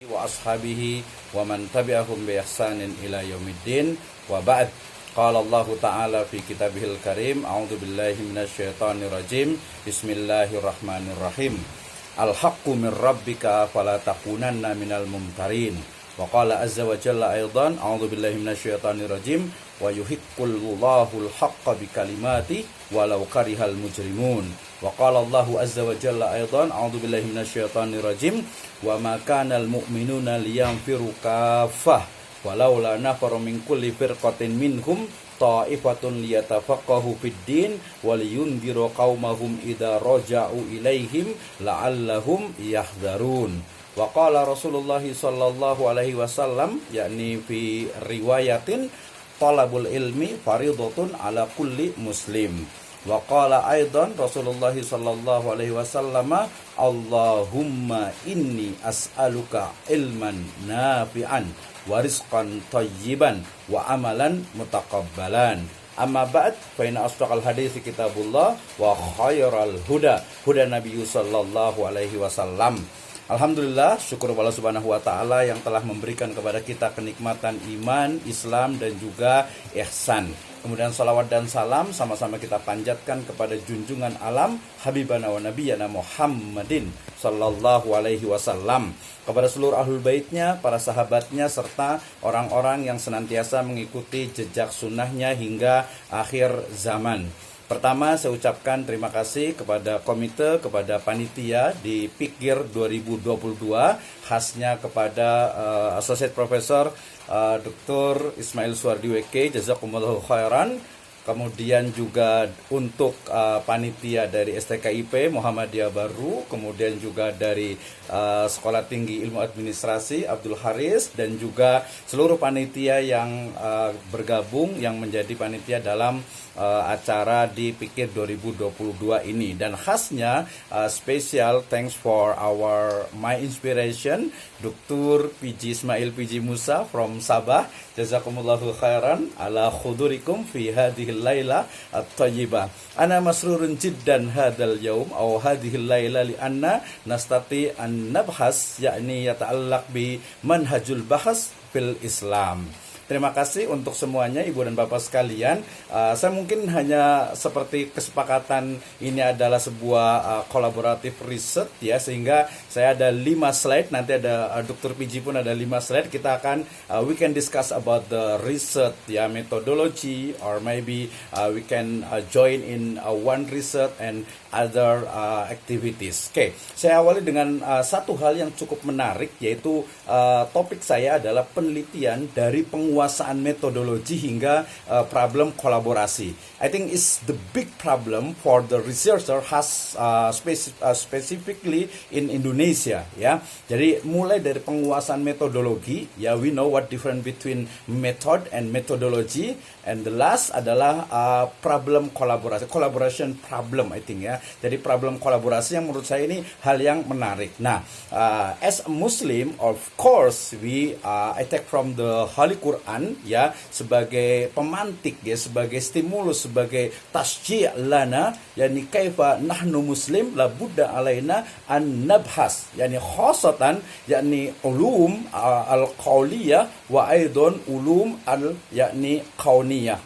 wa ashabihi wa man tabi'ahum bi ihsanin ila yaumiddin wa ba'd. Qala Allah Ta'ala fi kitabihil karim, a'udzu billahi minasyaitonir rajim. Bismillahirrahmanirrahim. Al-haqqu min rabbika fala takunanna minal mumtarin. Wa qala azza wa jalla aidan, a'udzu billahi minasyaitonir rajim, wa yuhiqqullahu al-haqqa bi kalimati walau karihal mujrimun. Wa qala Allahu azza wa jalla aidan, a'udzu billahi minasyaitonir rajim, wa ma kana al-mu'minuna liyanfiru kaffah walaula nafaru min kulli firqatin minhum ta'ifatun liyatafaqahu fid din waliyunziru qaumahum idza raja'u ilaihim la'allahum yahdharun. Wa qala Rasulullah sallallahu alaihi wasallam, yakni fi riwayatin, talabul ilmi faridatun ala kulli muslim. Wa qala aidan Rasulullah sallallahu alaihi wasallam, Allahumma inni as'aluka ilman nafi'an wa rizqan thayyiban wa amalan mutaqabbalan. Amma ba'd, fa inna asdaqal hadithi kitabullah wa khairal huda huda Nabi sallallahu alaihi wasallam. Alhamdulillah, syukur Allah subhanahu wa ta'ala yang telah memberikan kepada kita kenikmatan iman, Islam, dan juga ihsan. Kemudian salawat dan salam sama-sama kita panjatkan kepada junjungan alam Habibana wa Nabiyana Muhammadin sallallahu alaihi wasallam, kepada seluruh ahlul baitnya, para sahabatnya, serta orang-orang yang senantiasa mengikuti jejak sunnahnya hingga akhir zaman. Pertama, saya ucapkan terima kasih kepada komite, kepada panitia di Pikir 2022, khasnya kepada Associate Professor Dr. Ismail Suardi WK, jazakumullahu khairan. Kemudian juga untuk panitia dari STKIP Muhammadiyah Baru, kemudian juga dari Sekolah Tinggi Ilmu Administrasi Abdul Haris, dan juga seluruh panitia yang bergabung yang menjadi panitia dalam acara di Pikir 2022 ini. Dan khasnya special thanks for my inspiration, Dr. PG Ismail PG Musa from Sabah. Jazakumullahu khairan ala khudurikum fi hadhil laila at-tayyibah. Ana masrurun jiddan hadzal yaum aw hadhil laila li anna nastati an nabhas, yakni yata'allaq bi manhajul bahas fil Islam. Terima kasih untuk semuanya Ibu dan Bapak sekalian. Saya mungkin hanya seperti kesepakatan ini adalah sebuah kolaboratif riset ya, sehingga saya ada 5 slide, nanti ada Dr. PG pun ada 5 slide. Kita akan we can discuss about the research ya, methodology, or maybe we can join in one research and other activities. Oke, saya awali dengan satu hal yang cukup menarik, yaitu topik saya adalah penelitian dari penguasaan metodologi hingga problem kolaborasi. I think it's the big problem for the researcher has specifically in Indonesia ya. Jadi mulai dari penguasaan metodologi ya, we know what difference between method and methodology, and the last adalah problem kolaborasi, collaboration problem I think ya. Jadi problem kolaborasi yang menurut saya ini hal yang menarik. Nah, as a Muslim, of course I take from the Holy Quran ya, sebagai pemantik ya, sebagai stimulus, sebagai tasji' lana, yani kaifa nahnu muslim la budda alaina an nabhas, yani khosatan, yani ulum al-qauliyah wa aidon ulum yakni qauniyah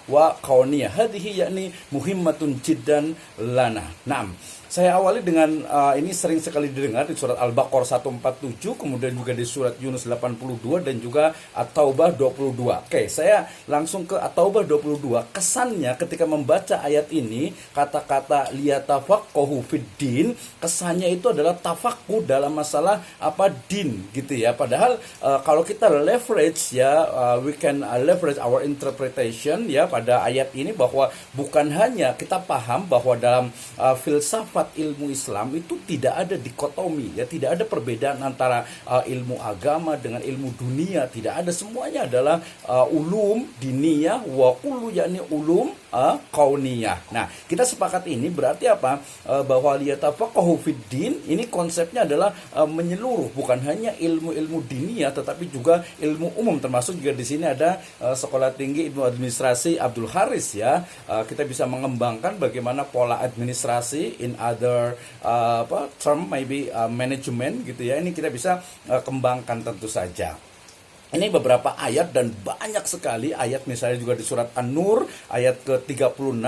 wa qauniyah, hadhihi yakni muhimmatun jiddan lana. Naam. Saya awali dengan ini sering sekali didengar di surat Al-Baqarah 147, kemudian juga di surat Yunus 82, dan juga At-Taubah 22. Oke, saya langsung ke At-Taubah 22. Kesannya ketika membaca ayat ini, kata-kata liyatafaqahu fid din, kesannya itu adalah tafaqquh dalam masalah din gitu ya. Padahal kalau kita leverage ya, we can leverage our interpretation ya pada ayat ini, bahwa bukan hanya kita paham bahwa dalam filsafat ilmu Islam itu tidak ada dikotomi ya, tidak ada perbedaan antara ilmu agama dengan ilmu dunia, tidak ada, semuanya adalah ulum diniyah wa kullu yakni ulum kauniyah. Nah, kita sepakat ini berarti apa? Bahwa liyatafaqahu fiddin ini konsepnya adalah menyeluruh, bukan hanya ilmu-ilmu diniyah tetapi juga ilmu umum, termasuk juga di sini ada Sekolah Tinggi Ilmu Administrasi Abdul Haris ya. Kita bisa mengembangkan bagaimana pola administrasi in other term maybe management gitu ya. Ini kita bisa kembangkan tentu saja. Ini beberapa ayat dan banyak sekali ayat, misalnya juga di surat An-Nur ayat ke-36,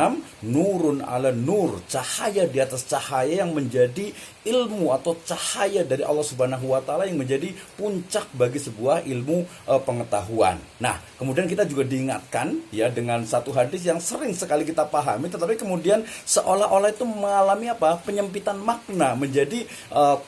nurun ala nur, cahaya di atas cahaya yang menjadi ilmu atau cahaya dari Allah Subhanahu wa taala yang menjadi puncak bagi sebuah ilmu pengetahuan. Nah, kemudian kita juga diingatkan ya dengan satu hadis yang sering sekali kita pahami tetapi kemudian seolah-olah itu mengalami penyempitan makna menjadi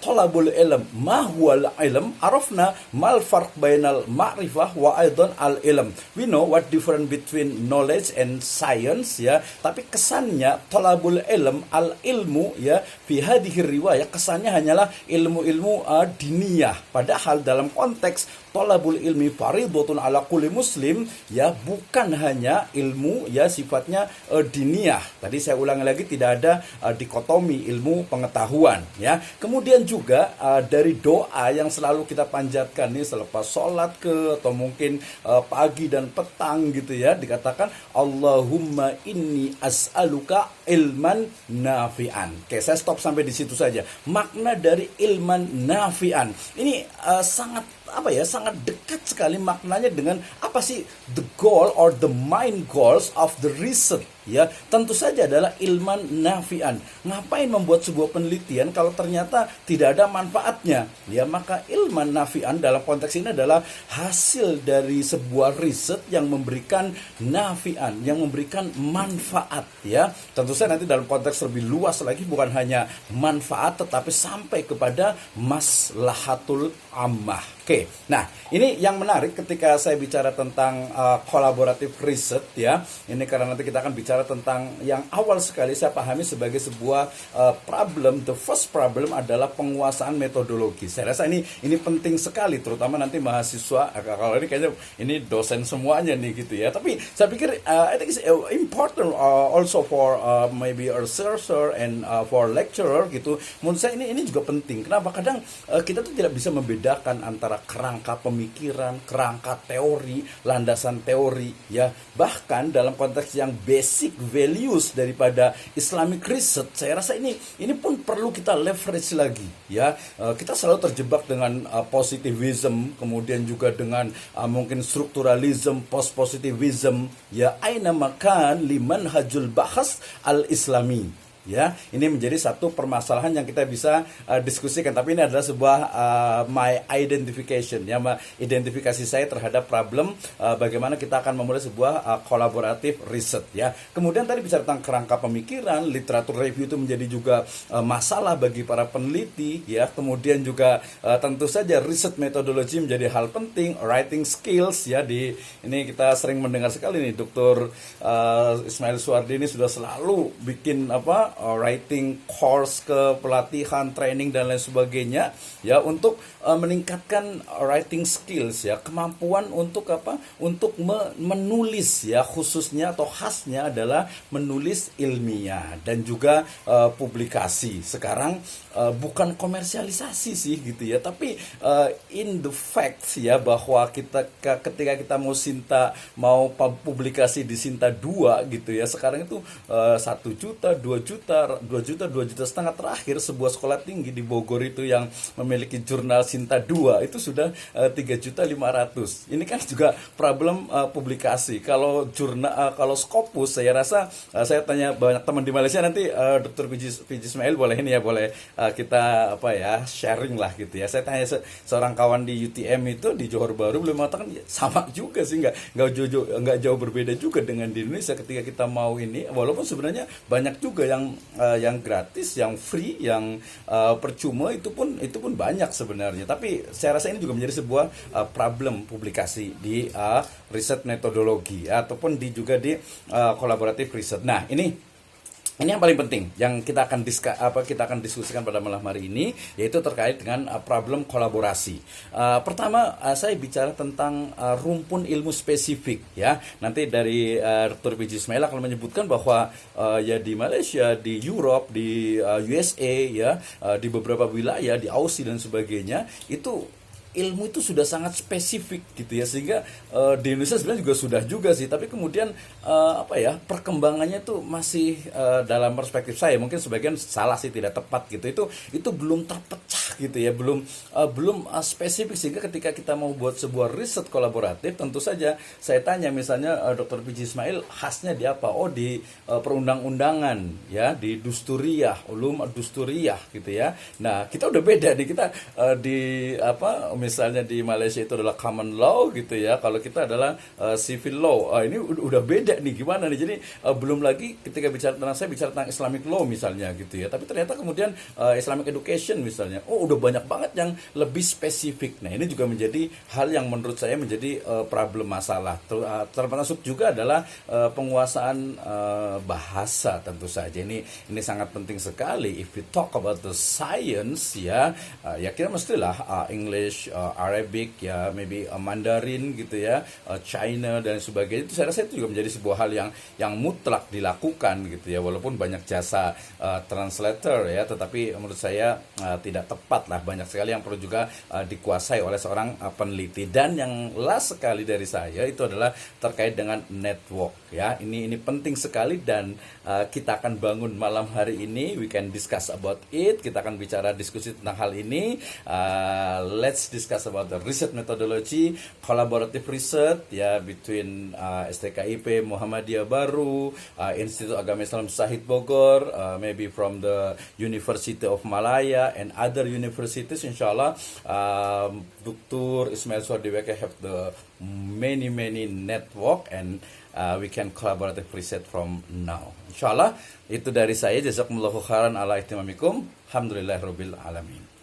thalabul ilm, ma huwal ilm, arafna mal farq bainal ma'rifah wa aidan al ilm. We know what difference between knowledge and science ya, tapi kesannya thalabul ilm al ilmu ya fi hadhihi riwayah kesannya hanyalah ilmu-ilmu diniyah, padahal dalam konteks thalabul ilmi fardhatun ala kulli muslim ya, bukan hanya ilmu ya sifatnya diniyah. Tadi saya ulangi lagi, tidak ada dikotomi ilmu pengetahuan ya. Kemudian juga dari doa yang selalu kita panjatkan nih selepas sholat atau mungkin pagi dan petang gitu ya, dikatakan Allahumma inni as'aluka ilman nafi'an. Oke, saya stop sampai di situ saja. Makna dari ilman nafi'an ini sangat dekat sekali maknanya dengan apa sih the goal or the main goals of the research ya. Tentu saja adalah ilman nafi'an. Ngapain membuat sebuah penelitian kalau ternyata tidak ada manfaatnya ya? Maka ilman nafi'an dalam konteks ini adalah hasil dari sebuah riset yang memberikan nafi'an, yang memberikan manfaat ya. Tentu saja nanti dalam konteks lebih luas lagi, bukan hanya manfaat tetapi sampai kepada maslahatul ammah. Oke, nah ini yang menarik ketika saya bicara tentang kolaboratif riset ya. Ini karena nanti kita akan bicara tentang yang awal sekali saya pahami sebagai sebuah problem. The first problem adalah penguasaan metodologi. Saya rasa ini penting sekali, terutama nanti mahasiswa. Kalau ini kayaknya ini dosen semuanya nih gitu ya. Tapi saya pikir I think it's important also for maybe a researcher and for lecturer gitu. Menurut saya ini juga penting. Kenapa? Kadang kita tuh tidak bisa membedakan antara kerangka pemikiran, kerangka teori, landasan teori ya. Bahkan dalam konteks yang basic values daripada Islamic research, saya rasa ini pun perlu kita leverage lagi ya. Kita selalu terjebak dengan positivism, kemudian juga dengan mungkin strukturalism, post-positivism ya. Aina makan liman hajul bahas al-islami. Ya, ini menjadi satu permasalahan yang kita bisa diskusikan. Tapi ini adalah sebuah my identification, ya, identifikasi saya terhadap problem bagaimana kita akan memulai sebuah kolaboratif riset. Ya, kemudian tadi bicara tentang kerangka pemikiran, literatur review itu menjadi juga masalah bagi para peneliti. Ya, kemudian juga tentu saja riset metodologi menjadi hal penting, writing skills. Ya, ini kita sering mendengar sekali nih, Dr. Ismail Suwardi ini sudah selalu bikin writing course, ke pelatihan, training dan lain sebagainya ya, untuk meningkatkan writing skills ya, kemampuan untuk untuk menulis ya, khususnya atau khasnya adalah menulis ilmiah dan juga publikasi. Sekarang bukan komersialisasi sih gitu ya, tapi in the fact ya, bahwa ketika kita mau publikasi di Sinta 2 gitu ya, sekarang itu 1 juta, 2 juta setengah. Terakhir sebuah sekolah tinggi di Bogor itu yang memiliki jurnal Sinta 2 itu sudah 3.500.000. Ini kan juga problem publikasi. Kalau kalau Scopus, saya rasa saya tanya banyak teman di Malaysia, nanti Dr. Piji Ismail boleh ini ya, boleh kita sharing lah gitu ya. Saya tanya seorang kawan di UTM itu di Johor Bahru, beliau mengatakan ya, sama juga sih, nggak jauh berbeda juga dengan di Indonesia ketika kita mau ini, walaupun sebenarnya banyak juga yang gratis, yang free, yang percuma, itu pun banyak sebenarnya. Tapi saya rasa ini juga menjadi sebuah problem publikasi di riset metodologi ataupun juga di kolaboratif riset. Nah, ini Ini yang paling penting yang kita akan diskusikan pada malam hari ini, yaitu terkait dengan problem kolaborasi. Pertama, saya bicara tentang rumpun ilmu spesifik ya. Nanti dari Dr. P.J. Ismail akan menyebutkan bahwa ya di Malaysia, di Europe, di USA ya, di beberapa wilayah, di Aussie dan sebagainya, itu ilmu itu sudah sangat spesifik gitu ya, sehingga di Indonesia sebenarnya juga sudah juga sih, tapi kemudian perkembangannya tuh masih dalam perspektif saya mungkin sebagian salah sih, tidak tepat gitu, itu belum terpecah gitu ya, belum spesifik, sehingga ketika kita mau buat sebuah riset kolaboratif, tentu saja saya tanya misalnya Dr. P.J. Ismail khasnya di apa? Oh, di perundang-undangan ya, di dusturiyah, ulum dusturiyah gitu ya. Nah, kita udah beda nih, kita di misalnya di Malaysia itu adalah common law gitu ya, kalau kita adalah civil law. Ini udah beda nih, gimana nih? Jadi belum lagi ketika saya bicara tentang Islamic law misalnya gitu ya, tapi ternyata kemudian Islamic education misalnya, oh udah banyak banget yang lebih spesifik. Nah, ini juga menjadi hal yang menurut saya menjadi problem masalah. Termasuk juga adalah penguasaan bahasa tentu saja. Ini sangat penting sekali. If we talk about the science ya, ya kita mestilah English, Arabic ya, maybe Mandarin gitu ya, China dan sebagainya. Itu saya rasa itu juga menjadi sebuah hal yang mutlak dilakukan gitu ya, walaupun banyak jasa translator ya, tetapi menurut saya tidak tepat lah. Banyak sekali yang perlu juga dikuasai oleh seorang peneliti. Dan yang last sekali dari saya itu adalah terkait dengan network ya. Ini penting sekali, dan kita akan bangun malam hari ini. We can discuss about it. Kita akan diskusi tentang hal ini. Let's discuss about the research methodology, collaborative research ya, between STKIP Muhammadiyah Baru, Institut Agama Islam Syahid Bogor, maybe from the University of Malaya and other universities. Inshallah, Dr. Ismail Swardiweke have the many network, and we can collaborative research from now. Inshallah, itu dari saya. Jazakumullahu khairan ala ihtimamikum. Alhamdulillahirabbil alamin.